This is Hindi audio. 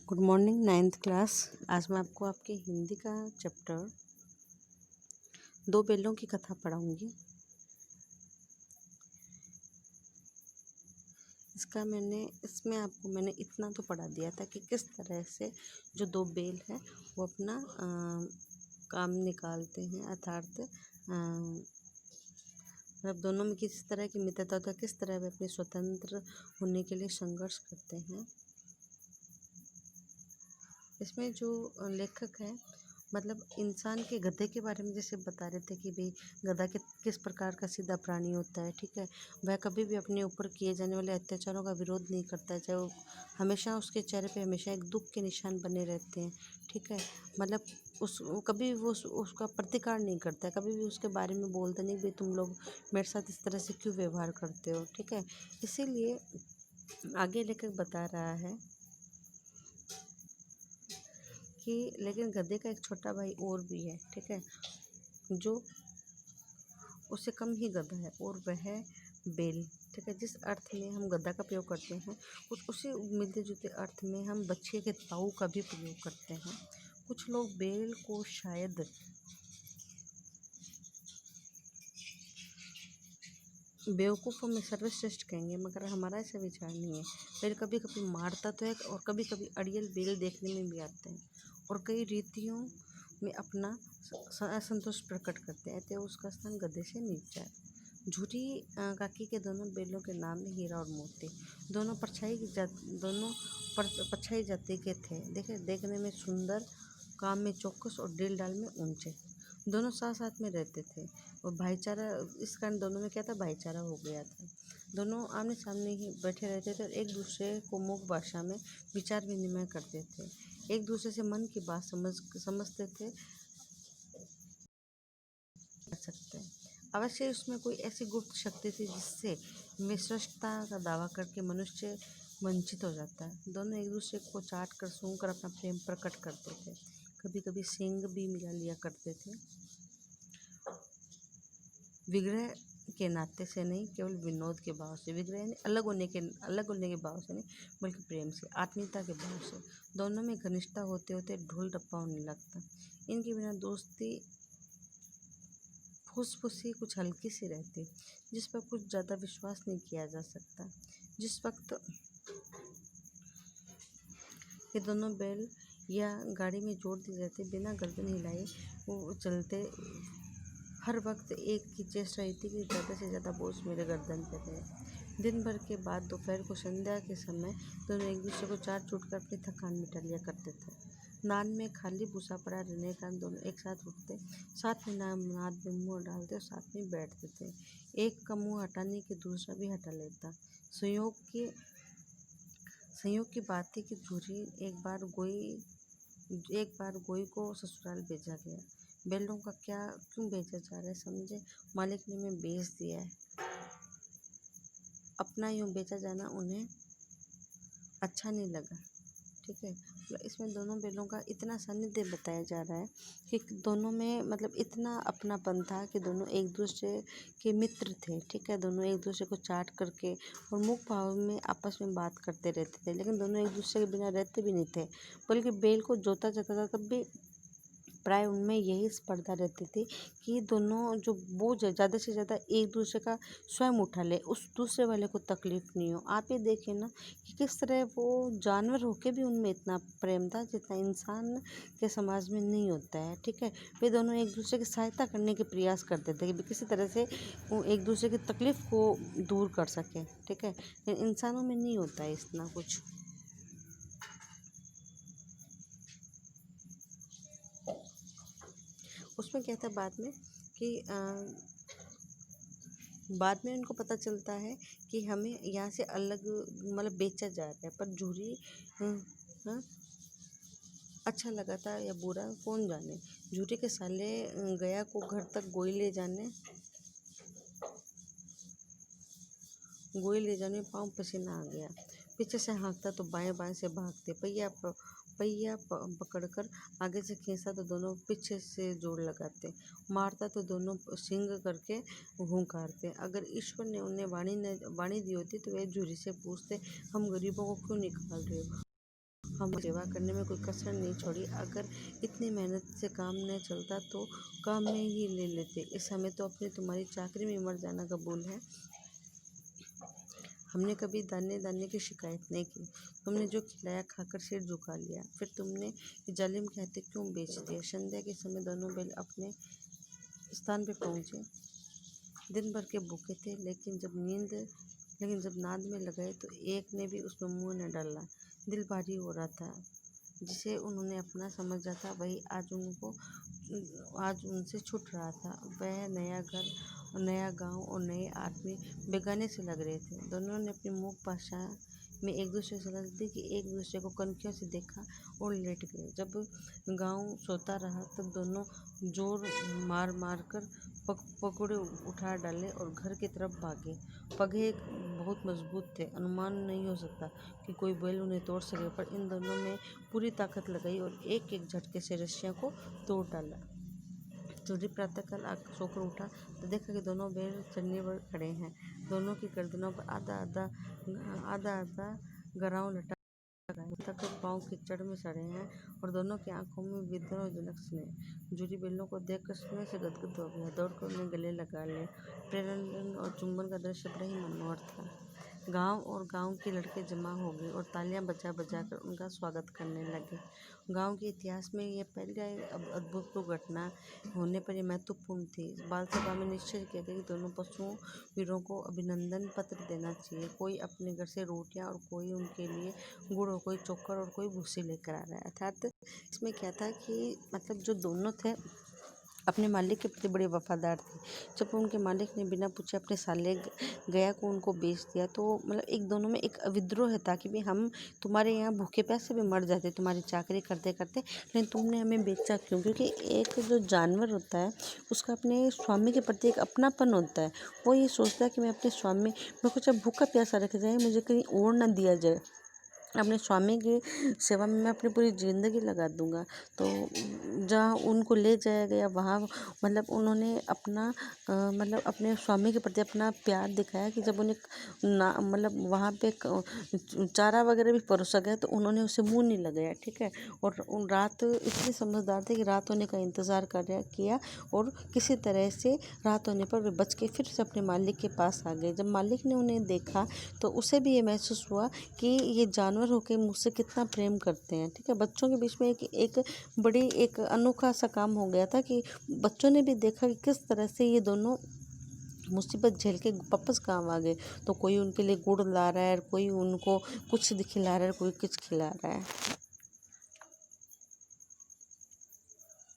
Good morning ninth class. आज मैं आपको आपके हिंदी का चैप्टर दो बैलों की कथा पढ़ाऊंगी। इसमें आपको मैंने इतना तो पढ़ा दिया था कि किस तरह से जो दो बैल हैं वो अपना काम निकालते हैं, अर्थात मतलब दोनों में किस तरह की मित्रता होता है, किस तरह वे अपने स्वतंत्र होने के लिए संघर्ष करते हैं। इसमें जो लेखक है मतलब इंसान के गधे के बारे में जैसे बता रहे थे कि भाई गधा किस प्रकार का सीधा प्राणी होता है। ठीक है, वह कभी भी अपने ऊपर किए जाने वाले अत्याचारों का विरोध नहीं करता है, चाहे वो हमेशा उसके चेहरे पे हमेशा एक दुख के निशान बने रहते हैं। ठीक है, मतलब कभी वो उसका प्रतिकार नहीं करता है, कभी भी उसके बारे में बोलते नहीं भाई तुम लोग मेरे साथ इस तरह से क्यों व्यवहार करते हो। ठीक है, इसीलिए आगे लेखक बता रहा है कि लेकिन गधे का एक छोटा भाई और भी है। ठीक है, जो उससे कम ही गधा है और वह है बैल। ठीक है, जिस अर्थ में हम गधा का प्रयोग करते हैं कुछ उसी मिलते जुलते अर्थ में हम बच्चे के ताऊ का भी प्रयोग करते हैं। कुछ लोग बैल को शायद बेवकूफ़ों में सर्वश्रेष्ठ कहेंगे, मगर हमारा ऐसा विचार नहीं है। बैल कभी कभी मारता तो है और कभी कभी अड़ियल बैल देखने में भी आते हैं और कई रीतियों में अपना असंतोष प्रकट करते हैं, तो उसका स्थान गधे से नीचा है। झूठी काकी के दोनों बैलों के नाम है हीरा और मोती। दोनों परछाई जाति के थे। देखने में सुंदर, काम में चौकस और दिल डाल में ऊंचे। दोनों साथ साथ में रहते थे और भाईचारा, इस कारण दोनों में क्या था, भाईचारा हो गया था। दोनों आमने सामने ही बैठे रहते थे और एक दूसरे को मूक भाषा में विचार विनिमय करते थे, एक दूसरे से मन की बात समझते थे सकते हैं। अवश्य उसमें कोई ऐसी गुप्त शक्ति थी जिससे मिश्रता का दावा करके मनुष्य वंचित हो जाता है। दोनों एक दूसरे को चाट कर सूंघ कर अपना प्रेम प्रकट करते थे, कभी कभी सींग भी मिला लिया करते थे। विग्रह के नाते से नहीं, केवल विनोद के भाव से। विग्रह यानी अलग होने के भाव से नहीं, बल्कि प्रेम से, आत्मीयता के भाव से। दोनों में घनिष्ठता होते होते ढोल डप्पा होने लगता। इनके बिना दोस्ती फुसफुसी कुछ हल्की सी रहती, जिस पर कुछ ज़्यादा विश्वास नहीं किया जा सकता। जिस वक्त ये दोनों बैल या गाड़ी में जोड़ दिए जाते, बिना गर्दन हिलाए वो चलते, हर वक्त एक ही चेष्टा रहती कि ज़्यादा से ज़्यादा बोझ मेरे गर्दन पर रहे। दिन भर के बाद दोपहर को संध्या के समय दोनों एक दूसरे को चाट चूट कर अपनी थकान मिटा लिया करते थे। नाद में खाली भूसा पड़ा रहने का दोनों एक साथ उठते, साथ में नाद में मुँह डालते और साथ में बैठते थे। एक का मुँह हटाने के दूसरा भी हटा लेता। संयोग की बात थी कि झूरी एक बार गोई को ससुराल भेजा गया। बैलों का क्यों भेजा जा रहा है समझे, मालिक ने मैं बेच दिया है। अपना यूँ बेचा जाना उन्हें अच्छा नहीं लगा। ठीक है, इसमें दोनों बैलों का इतना सानिध्य बताया जा रहा है कि दोनों में मतलब इतना अपनापन था कि दोनों एक दूसरे के मित्र थे। ठीक है, दोनों एक दूसरे को चाट करके और मुख भाव में आपस में बात करते रहते थे, लेकिन दोनों एक दूसरे के बिना रहते भी नहीं थे। बल्कि बैल को जोता जाता था तब भी प्राय उनमें यही स्पर्धा रहती थी कि दोनों जो बोझ है ज़्यादा से ज़्यादा एक दूसरे का स्वयं उठा ले, उस दूसरे वाले को तकलीफ नहीं हो। आप ये देखिए ना कि किस तरह वो जानवर होके भी उनमें इतना प्रेम था जितना इंसान के समाज में नहीं होता है। ठीक है, वे दोनों एक दूसरे की सहायता करने के प्रयास करते थे कि किसी तरह से वो एक दूसरे की तकलीफ को दूर कर सके। ठीक है, लेकिन इंसानों में नहीं होता है इतना कुछ। उसमें क्या था बाद में कि बाद में उनको पता चलता है कि हमें यहाँ से अलग मतलब बेचा जा रहा है, पर झूरी अच्छा लगा था या बुरा कौन जाने। झूठी के साले गया को घर तक गोई ले जाने पाँव पसीना आ गया। पीछे से हाँकता तो बाएं बाएं से भागते, पहिया पकड़कर आगे से खींचता तो दोनों पीछे से जोड़ लगाते, मारता तो दोनों सिंग करके हुंकारते। अगर ईश्वर ने उन्हें वाणी दी होती तो वे झूरी से पूछते, हम गरीबों को क्यों निकाल रहे हो। हम सेवा करने में कोई कसर नहीं छोड़ी। अगर इतनी मेहनत से काम नहीं चलता तो काम में ही ले लेते। इस समय तो अपनी तुम्हारी चाकरी में मर जाना कबूल है। हमने कभी दाने दाने की शिकायत नहीं की। तुमने जो खिलाया खाकर सिर झुका लिया। फिर तुमने ये जालिम कहते क्यों बेच दिया। संध्या के समय दोनों बैल अपने स्थान पे पहुँचे। दिन भर के भूखे थे, लेकिन जब नाद में लगाए तो एक ने भी उसमें मुंह न डाला। दिल भारी हो रहा था। जिसे उन्होंने अपना समझा था वही आज उनसे छूट रहा था। वह नया घर, नया गांव और नए आदमी बेगाने से लग रहे थे। दोनों ने अपनी मूक भाषा में एक दूसरे से सलाह दी कि एक दूसरे को कनखियों से देखा और लेट गए। जब गांव सोता रहा तब दोनों जोर मार मार कर पकड़े उठा डाले और घर की तरफ भागे। पगे बहुत मजबूत थे, अनुमान नहीं हो सकता कि कोई बैल उन्हें तोड़ सके, पर इन दोनों ने पूरी ताकत लगाई और एक एक झटके से रस्सियों को तोड़ डाला। सूर्य प्रातःकाल सोकर उठा तो देखा कि दोनों बैल चरने पर खड़े हैं। दोनों की गर्दनों पर आधा गराव लटका तक पाँव कीचड़ में सड़े हैं और दोनों की आंखों में विद्रोहजनक स्नेह। जूरी बैलों को देखकर स्नेह से गदगद हो गया। दौड़कर उन्हें गले लगा लिया। प्रेरण और चुंबन का दृश्य बड़ा ही मनोहर था। गांव के लड़के जमा हो गए और तालियां बजा बजा कर उनका स्वागत करने लगे। गांव के इतिहास में यह पहली अद्भुतपूर्व घटना होने पर यह महत्वपूर्ण थी। बाल सभा में निश्चय किया गया कि दोनों पशुओं वीरों को अभिनंदन पत्र देना चाहिए। कोई अपने घर से रोटियां और कोई उनके लिए गुड़ और कोई चोकर और कोई भूसी लेकर आ रहा है। अर्थात इसमें क्या था कि मतलब जो दोनों थे अपने मालिक के प्रति बड़े वफादार थे। जब उनके मालिक ने बिना पूछे अपने साले गया को उनको बेच दिया तो मतलब एक दोनों में एक विद्रोह था कि भाई हम तुम्हारे यहाँ भूखे प्यासे भी मर जाते तुम्हारी चाकरी करते करते, लेकिन तुमने हमें बेचा क्यों। क्योंकि एक जो जानवर होता है उसका अपने स्वामी के प्रति एक अपनापन होता है। वो ये सोचता है कि मैं अपने स्वामी मेरे को जब भूखा प्यासा रखा जाए, मुझे कहीं और ना दिया जाए, अपने स्वामी की सेवा में मैं अपनी पूरी ज़िंदगी लगा दूंगा। तो जहाँ उनको ले जाया गया वहाँ मतलब उन्होंने मतलब अपने स्वामी के प्रति अपना प्यार दिखाया कि जब उन्हें मतलब वहाँ पे चारा वगैरह भी परोसा गया तो उन्होंने उसे मुंह नहीं लगाया। ठीक है। और उन रात इतने समझदार थे कि रात होने का इंतज़ार किया और किसी तरह से रात होने पर वे बच के फिर से अपने मालिक के पास आ गए। जब मालिक ने उन्हें देखा तो उसे भी ये महसूस हुआ कि ये जानवर होके मुझसे कितना प्रेम करते हैं। ठीक है। बच्चों के बीच में एक अनोखा सा काम हो गया था कि बच्चों ने भी देखा कि किस तरह से ये दोनों मुसीबत झेल के वापस काम आ गए। तो कोई उनके लिए गुड़ ला रहा है, कोई उनको कुछ खिला रहा है, कोई कुछ खिला रहा है।